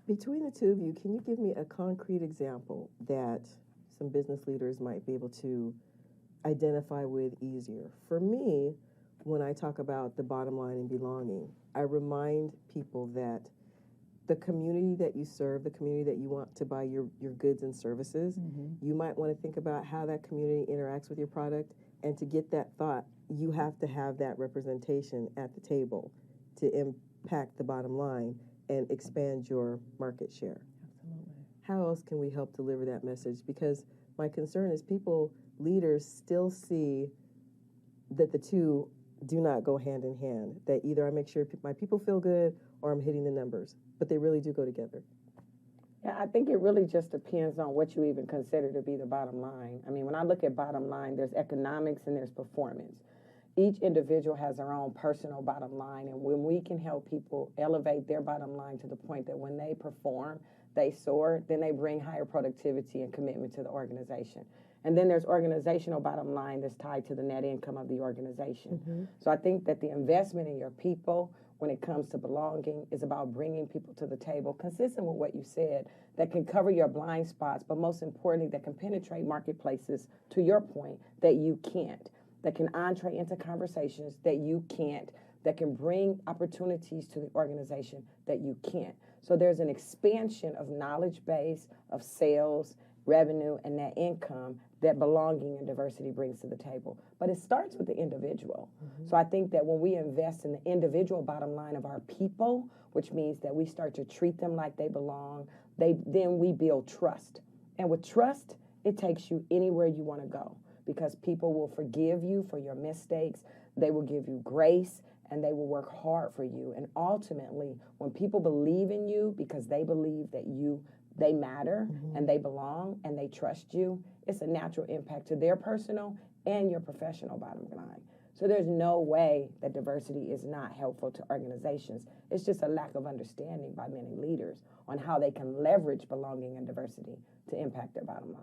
Between the two of you, can you give me a concrete example that some business leaders might be able to identify with easier? For me, when I talk about the bottom line and belonging, I remind people that the community that you serve, the community that you want to buy your goods and services, you might want to think about how that community interacts with your product. And to get that thought, you have to have that representation at the table to impact the bottom line and expand your market share. Absolutely. How else can we help deliver that message? Because my concern is leaders still see that the two do not go hand in hand, that either I make sure my people feel good or I'm hitting the numbers, but they really do go together. Yeah, I think it really just depends on what you even consider to be the bottom line. I mean, when I look at bottom line, there's economics and there's performance. Each individual has their own personal bottom line, and when we can help people elevate their bottom line to the point that when they perform, they soar, then they bring higher productivity and commitment to the organization. And then there's organizational bottom line that's tied to the net income of the organization. So I think that the investment in your people when it comes to belonging is about bringing people to the table, consistent with what you said, that can cover your blind spots, but most importantly, that can penetrate marketplaces, to your point, that you can't, that can entree into conversations that you can't, that can bring opportunities to the organization that you can't. So there's an expansion of knowledge base, of sales, revenue, and net income that belonging and diversity brings to the table. But it starts with the individual. So I think that when we invest in the individual bottom line of our people, which means that we start to treat them like they belong, then we build trust. And with trust, it takes you anywhere you want to go, because people will forgive you for your mistakes, they will give you grace, and they will work hard for you. And ultimately, when people believe in you because they believe that they matter and they belong and they trust you, it's a natural impact to their personal and your professional bottom line. So there's no way that diversity is not helpful to organizations. It's just a lack of understanding by many leaders on how they can leverage belonging and diversity to impact their bottom line.